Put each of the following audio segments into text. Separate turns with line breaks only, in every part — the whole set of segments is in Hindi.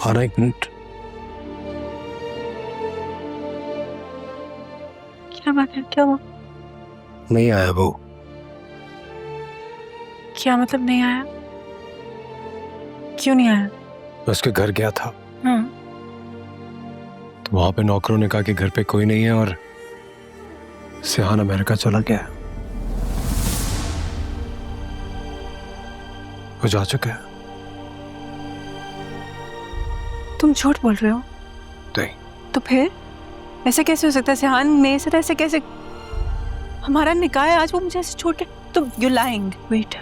आना एक मिनट।
क्या बात है, क्या हुआ?
नहीं आया वो।
क्या मतलब नहीं आया? क्यों नहीं आया?
मैं उसके घर गया था तो वहां पे नौकरों ने कहा कि घर पे कोई नहीं है और सिहान अमेरिका चला गया। वो जा चुका है।
तुम झूठ बोल रहे हो?
नहीं।
तो फिर ऐसे कैसे हो सकता है सिहान मेरे साथ ऐसे कैसे? हमारा निकाह है आज, वो मुझे ऐसे छोड़ के? तुम यू लाइंग। वेट,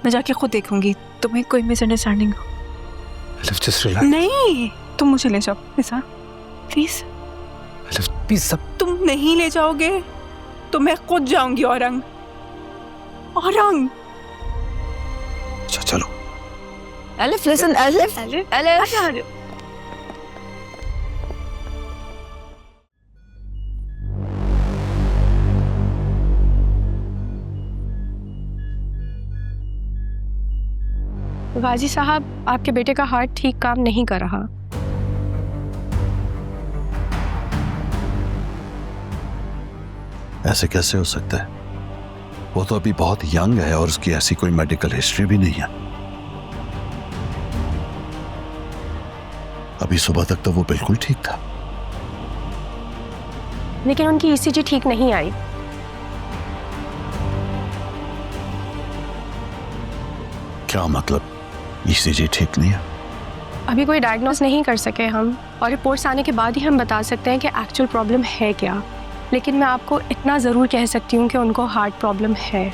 मैं जाके खुद देखूंगी। तुम्हें कोई मिसअंडरस्टैंडिंग हो?
अलिफ जस्ट रिलैक्स।
नहीं, तुम मुझे ले जाओ निसार, प्लीज।
अलिफ प्लीज। सब
तुम नहीं ले जाओगे तो मैं खुद जाऊंगी। औरंग, औरंग।
अच्छा चलो।
अलिफ लिसन, अलिफ अलिफ।
गाजी साहब, आपके बेटे का हार्ट ठीक काम नहीं कर रहा।
ऐसे कैसे हो सकता है? वो तो अभी बहुत यंग है और उसकी ऐसी कोई मेडिकल हिस्ट्री भी नहीं है। अभी सुबह तक तो वो बिल्कुल ठीक था।
लेकिन उनकी ईसीजी ठीक नहीं आई।
क्या मतलब ईसीजी ठीक नहीं है?
अभी कोई डायग्नोस नहीं कर सके हम, और रिपोर्ट्स आने के बाद ही हम बता सकते हैं कि एक्चुअल प्रॉब्लम है क्या। लेकिन मैं आपको इतना ज़रूर कह सकती हूँ कि उनको हार्ट प्रॉब्लम है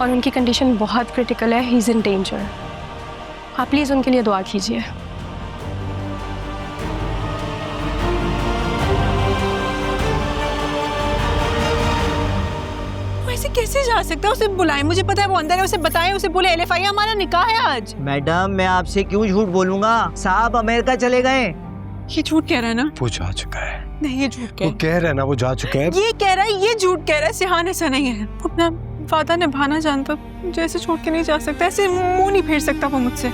और उनकी कंडीशन बहुत क्रिटिकल है। He is in danger. आप प्लीज़ उनके लिए दुआ कीजिए।
ऐसे कैसे जा सकता है? उसे बुलाएं, मुझे पता है वो अंदर है, उसे बताएं, उसे बोले एलएफआई हमारा निकाह है आज।
मैडम, मैं आपसे क्यों झूठ बोलूंगा? साहब अमेरिका चले गए।
ये झूठ कह रहा है ना?
वो जा चुका है।
नहीं, ये झूठ
वो कह रहा है ना वो जा चुका है।
ये कह रहा है, ये झूठ कह रहा है। सिहान ऐसा नहीं है। वो अपना वादा निभाना जानता, मुझे ऐसे छोड़ के नहीं जा सकता। ऐसे मुंह नहीं फेर सकता वो मुझसे।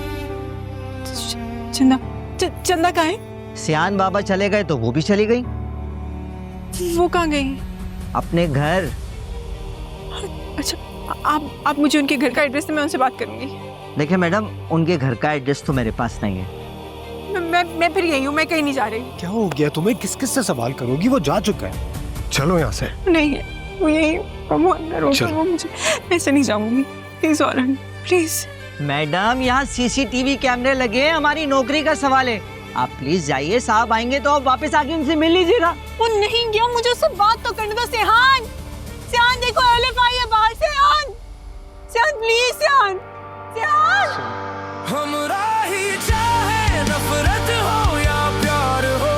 चंदा, चंदा कहाँ है?
सियान बाबा चले गए तो वो भी चली गई
वो कहाँ गई?
अपने घर।
अच्छा, आप मुझे उनके घर का एड्रेस दें, मैं उनसे बात करूंगी।
देखिए मैडम, उनके घर का एड्रेस तो मेरे पास नहीं है।
मैं फिर यही हूँ, मैं कहीं नहीं जा रही।
क्या हो गया तुम्हें? किस किस से सवाल करोगी? वो जा चुका है। चलो यहाँ से।
नहीं है, वो यही, वो अंदर होगा। वो मुझे ऐसे नहीं जाऊंगी। Please Orang, please.
मैडम, यहाँ सीसीटीवी कैमरे लगे हैं, हमारी नौकरी का सवाल है। आप प्लीज जाइए, साहब आएंगे तो आप वापस आके उनसे मिल लीजिएगा।
वो नहीं गया, मुझे उससे बात तो करने दो। सिहान, सिहान देखो एलएफआई है बाहर। Sheehan, Sheehan please, Sheehan, Sheehan.
हमरा ही चाहे नफरत हो या प्यार हो,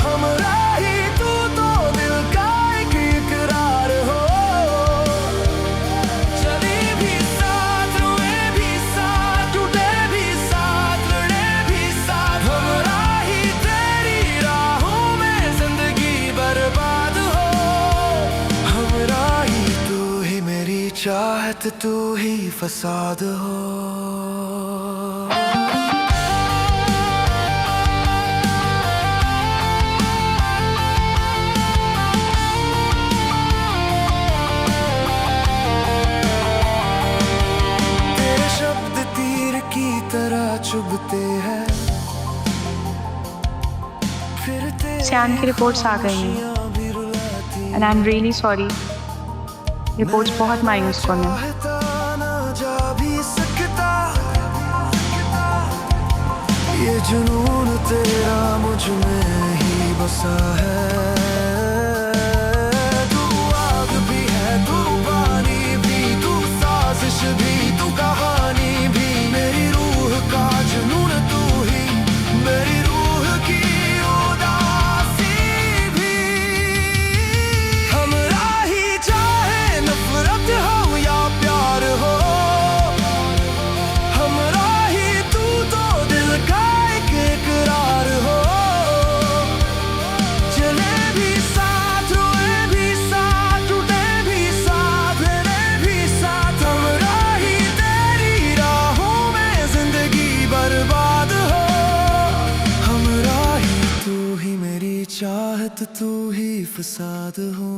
हमरा ही तू तो दिल का एक इकरार हो। चले भी साथ, रोए भी साथ, टूटे भी साथ, लड़े भी साथ। हमरा ही तेरी राहों में जिंदगी बर्बाद हो। हमरा ही तू ही मेरी चाहत, तू ही फसाद हो। तेरे शब्द तीर की तरह चुभते हैं।
सियान की रिपोर्ट्स आ गई हैं and I am really sorry. Reports बहुत मायूस कौन है।
ये जुनून तेरा मुझ में ही बसा है। तू आग भी है, तू पानी भी, तू साजिश भी, तू कहानी भी। मेरी रूह का जुनून तू ही, मेरी रूह की उदासी भी। हमरा ही चाहे नफरत हो या प्यार हो, हमरा ही तू तो दिल का एक इकरार हो। चले राहत तू ही फसाद हो।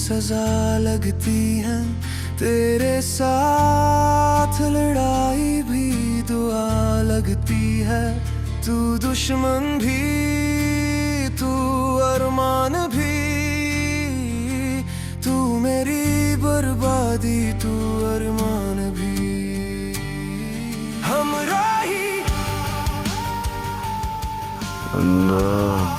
सजा लगती है तेरे साथ, लड़ाई भी दुआ लगती है। तू दुश्मन भी तू अरमान भी, तू मेरी बर्बादी तू अरमान भी। हमराही
अल्लाह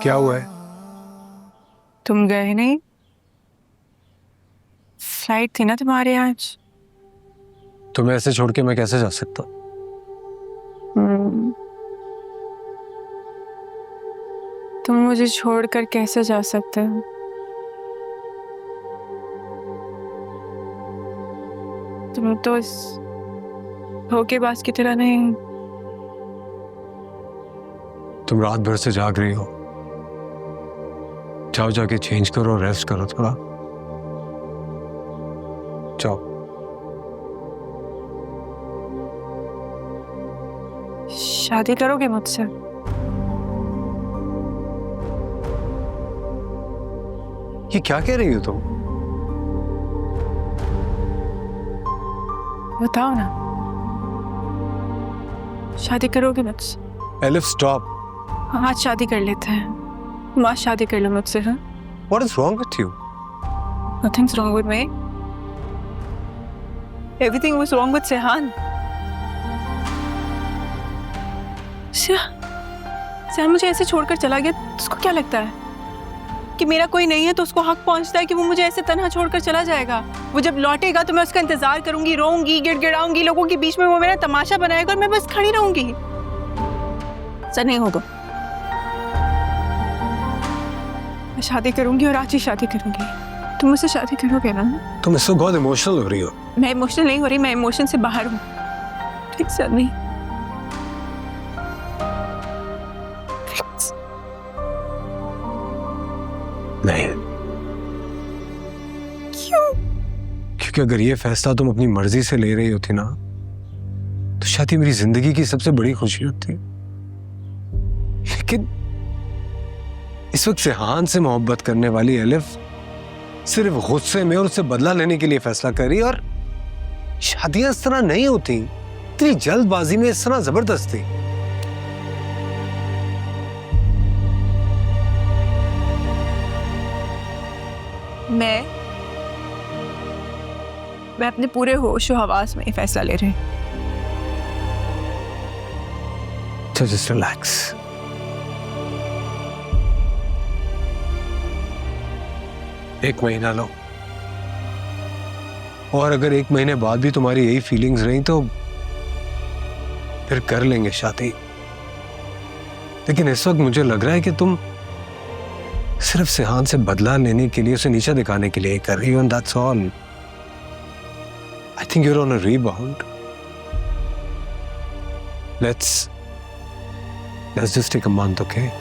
क्या हुआ है?
तुम गए नहीं? फ्लाइट थी ना तुम्हारे आज।
तुम्हें ऐसे छोड़ के मैं कैसे जा सकता?
तुम मुझे छोड़कर कैसे जा सकते हो? तुम तो इस धोखेबाज की तरह नहीं।
तुम रात भर से जाग रही हो, जाओ जाके चेंज करो, रेस्ट करो थोड़ा, जाओ।
शादी करोगे मुझसे?
ये क्या कह रही हो तुम?
बताओ ना, शादी करोगे मुझसे?
Elif stop.
आज शादी कर लेते हैं। तुम आज शादी कर लो मुझसे। हाँ?
What is wrong with you?
Nothing's wrong with me. Everything was wrong with Sehan. सेहान मुझे ऐसे छोड़कर चला गया, उसको क्या लगता है कि मेरा कोई नहीं है तो उसको हक पहुंचता है कि वो मुझे ऐसे तन्हा छोड़कर चला जाएगा? वो जब लौटेगा तो मैं उसका इंतजार करूंगी, रोऊंगी, गिड़गिड़ाऊंगी, लोगों के बीच में वो मेरा तमाशा बनाएगा और मैं बस खड़ी रहूंगी। ऐसा नहीं होगा। मैं शादी करूंगी और आज ही शादी करूंगी। तुम मुझसे शादी करोगे ना?
तुम इससे बहुत इमोशनल हो रही हो।
मैं इमोशनल नहीं हो रही, मैं इमोशन से बाहर हूँ। ठीक सनी?
नहीं।
क्यों?
क्योंकि अगर ये फैसला तुम अपनी मर्जी से ले रही होती ना, तो शायद ये मेरी जिंदगी की सबसे बड़ी खुशी होती। लेकिन इस वक्त सेहान से मोहब्बत करने वाली एलिफ सिर्फ गुस्से में और उससे बदला लेने के लिए फैसला करी। और शादियां इस तरह नहीं होती, इतनी जल्दबाजी में, इस तरह जबरदस्ती।
मैं अपने पूरे होश और हवास में फैसला ले रही हूँ।
So just relax. एक महीना लो, और अगर एक महीने बाद भी तुम्हारी यही फीलिंग्स रही तो फिर कर लेंगे शादी। लेकिन इस वक्त मुझे लग रहा है कि तुम सिर्फ सेहान से बदला लेने के लिए, उसे नीचा दिखाने के लिए कर रही हो, and that's all. I think you're on a rebound. Let's just take a month, okay?